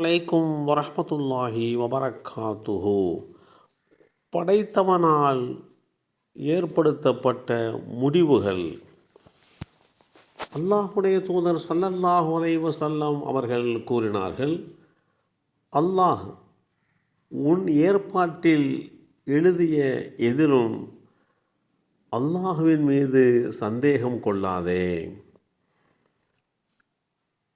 அலைக்கும் வரஹ்மத்துல்லாஹி வபரக்காத்துஹு. படைத்தவனால் ஏற்படுத்தப்பட்ட முடிவுகள். அல்லாஹுடைய தூதர் ஸல்லல்லாஹு அலைஹி வஸல்லம் அவர்கள் கூறினார்கள், அல்லாஹ் உன் ஏற்பாட்டில் எழுதிய எதிலும் அல்லாஹுவின் மீது சந்தேகம் கொள்ளாதே.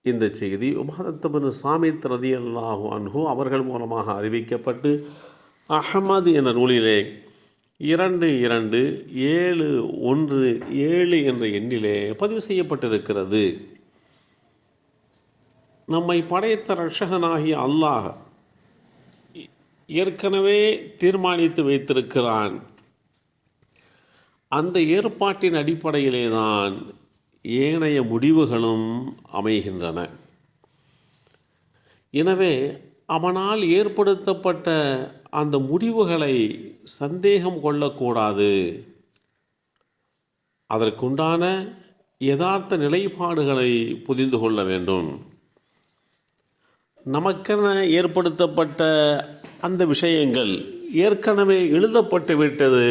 இந்த செய்தி உபாதத் பின் சாமித் ரலியல்லாஹு அன்ஹு அவர்கள் மூலமாக அறிவிக்கப்பட்டு அஹ்மது என்ற நூலிலே 2271 என்ற எண்ணிலே பதிவு செய்யப்பட்டிருக்கிறது. நம்மை படைத்த ரட்சகனாகிய அல்லாஹ் ஏற்கனவே தீர்மானித்து வைத்திருக்கிறான். அந்த ஏற்பாட்டின் அடிப்படையிலே தான் ஏனைய முடிவுகளும் அமைகின்றன. எனவே அவனால் ஏற்படுத்தப்பட்ட அந்த முடிவுகளை சந்தேகம் கொள்ளக்கூடாது. அதற்குண்டான யதார்த்த நிலைப்பாடுகளை புரிந்து கொள்ள வேண்டும். நமக்கென ஏற்படுத்தப்பட்ட அந்த விஷயங்கள் ஏற்கனவே எழுதப்பட்டு விட்டது,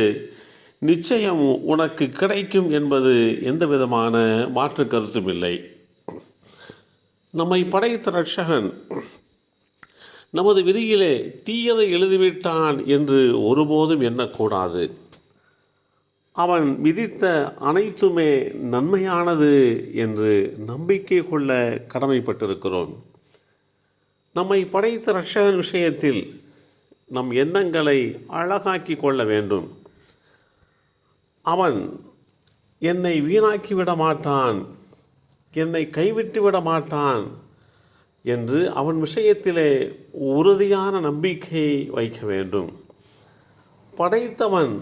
நிச்சயம் உனக்கு கிடைக்கும் என்பது எந்த விதமான மாற்று கருத்தும் இல்லை. நம்மை படைத்த ரட்சகன் நமது விதியிலே தீயதை எழுதிவிட்டான் என்று ஒருபோதும் எண்ணக்கூடாது. அவன் விதித்த அனைத்துமே நன்மையானது என்று நம்பிக்கை கொள்ள கடமைப்பட்டிருக்கிறோம். நம்மை படைத்த ரட்சகன் விஷயத்தில் நம் எண்ணங்களை அழகாக்கி கொள்ள வேண்டும். அவன் என்னை வீணாக்கிவிட மாட்டான், என்னை கைவிட்டு விட மாட்டான் என்று அவன் விஷயத்திலே உறுதியான நம்பிக்கை வைக்க வேண்டும். படைத்தவன்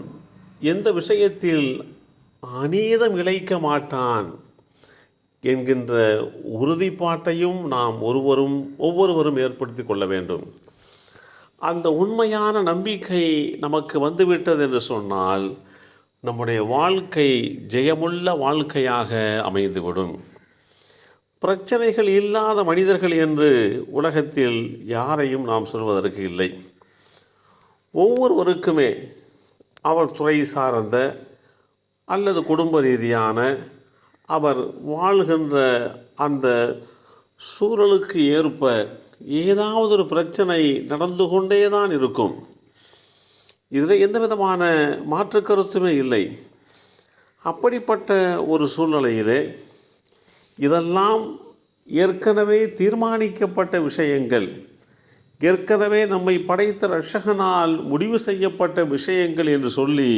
எந்த விஷயத்தில் அநீதம் இழைக்க மாட்டான் என்கின்ற உறுதிப்பாட்டையும் நாம் ஒவ்வொருவரும் ஏற்படுத்தி கொள்ள வேண்டும். அந்த உண்மையான நம்பிக்கை நமக்கு வந்துவிட்டது என்று சொன்னால் நம்முடைய வாழ்க்கை ஜெயமுள்ள வாழ்க்கையாக அமைந்துவிடும். பிரச்சனைகள் இல்லாத மனிதர்கள் என்று உலகத்தில் யாரையும் நாம் சொல்வதற்கு இல்லை. ஒவ்வொருவருக்குமே அவர் துறை சார்ந்த அல்லது குடும்ப ரீதியான அவர் வாழ்கின்ற அந்த சூழலுக்கு ஏற்ப ஏதாவது ஒரு பிரச்சனை நடந்து கொண்டே தான் இருக்கும். இதில் எந்த விதமான மாற்று கருத்துமே இல்லை. அப்படிப்பட்ட ஒரு சூழ்நிலையிலே இதெல்லாம் ஏற்கனவே தீர்மானிக்கப்பட்ட விஷயங்கள், ஏற்கனவே நம்மை படைத்த ரட்சகனால் முடிவு செய்யப்பட்ட விஷயங்கள் என்று சொல்லி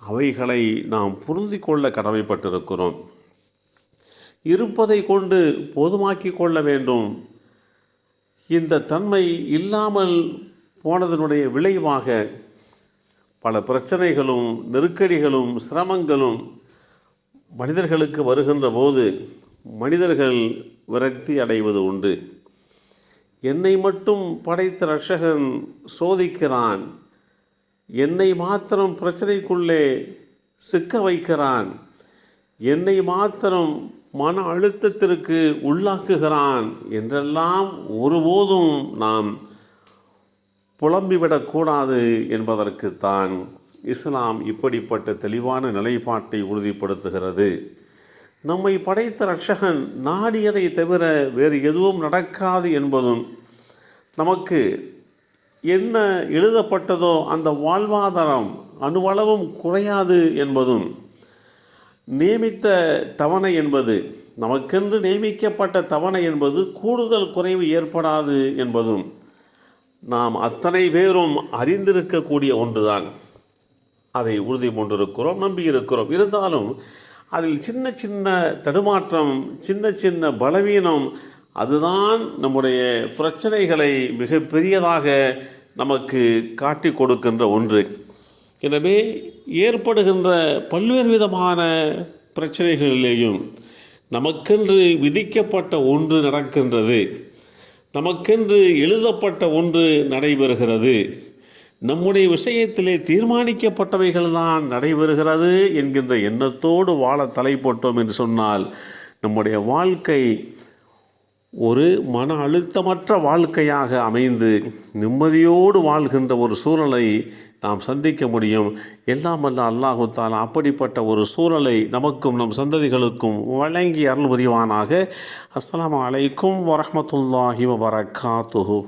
அவைகளை நாம் புரிந்து கொள்ள கடமைப்பட்டிருக்கிறோம். இருப்பதை கொண்டு போதுமாக்கி கொள்ள வேண்டும். இந்த தன்மை இல்லாமல் போனதனுடைய விளைவாக பல பிரச்சனைகளும் நெருக்கடிகளும் சிரமங்களும் மனிதர்களுக்கு வருகின்ற போது மனிதர்கள் விரக்தி அடைவது உண்டு. என்னை மட்டும் படைத்த ரட்சகன் சோதிக்கிறான், என்னை மாத்திரம் பிரச்சனைக்குள்ளே சிக்க வைக்கிறான், என்னை மாத்திரம் மன அழுத்தத்திற்கு உள்ளாக்குகிறான் என்றெல்லாம் ஒருபோதும் நாம் புலம்பிவிடக்கூடாது என்பதற்குத்தான் இஸ்லாம் இப்படிப்பட்ட தெளிவான நிலைப்பாட்டை உறுதிப்படுத்துகிறது. நம்மை படைத்த ரட்சகன் நாடியதை தவிர வேறு எதுவும் நடக்காது என்பதும், நமக்கு என்ன எழுதப்பட்டதோ அந்த வாழ்வாதாரம் அணுவளவும் குறையாது என்பதும், நியமித்த தவணை என்பது நமக்கென்று நியமிக்கப்பட்ட தவணை என்பது கூடுதல் குறைவு ஏற்படாது என்பதும் நாம் அத்தனை பேரும் அறிந்திருக்கக்கூடிய ஒன்றுதான். அதை உறுதி கொண்டிருக்கிறோம், நம்பியிருக்கிறோம். இருந்தாலும் அதில் சின்ன சின்ன தடுமாற்றம், சின்ன சின்ன பலவீனம், அதுதான் நம்முடைய பிரச்சனைகளை மிக பெரியதாக நமக்கு காட்டி கொடுக்கின்ற ஒன்று. எனவே ஏற்படுகின்ற பல்வேறு விதமான பிரச்சனைகளிலேயும் நமக்கென்று விதிக்கப்பட்ட ஒன்று நடக்கின்றது, நமக்கென்று எழுதப்பட்ட ஒன்று நடைபெறுகிறது, நம்முடைய விஷயத்திலே தீர்மானிக்கப்பட்டவைகள்தான் நடைபெறுகிறது என்கின்ற எண்ணத்தோடு வாழ தலைப்பட்டோம் என்று சொன்னால் நம்முடைய வாழ்க்கை ஒரு மன அழுத்தமற்ற வாழ்க்கையாக அமைந்து நிம்மதியோடு வாழ்கின்ற ஒரு சூழலை நாம் சந்திக்க முடியும். எல்லாம் வல்ல அல்லாஹு தஆலா அப்படிப்பட்ட ஒரு சூழலை நமக்கும் நம் சந்ததிகளுக்கும் வழங்கி அருள் புரிவானாக. அஸ்ஸலாமு அலைக்கும் வரஹ்மத்துல்லாஹி வபரகாத்துஹு.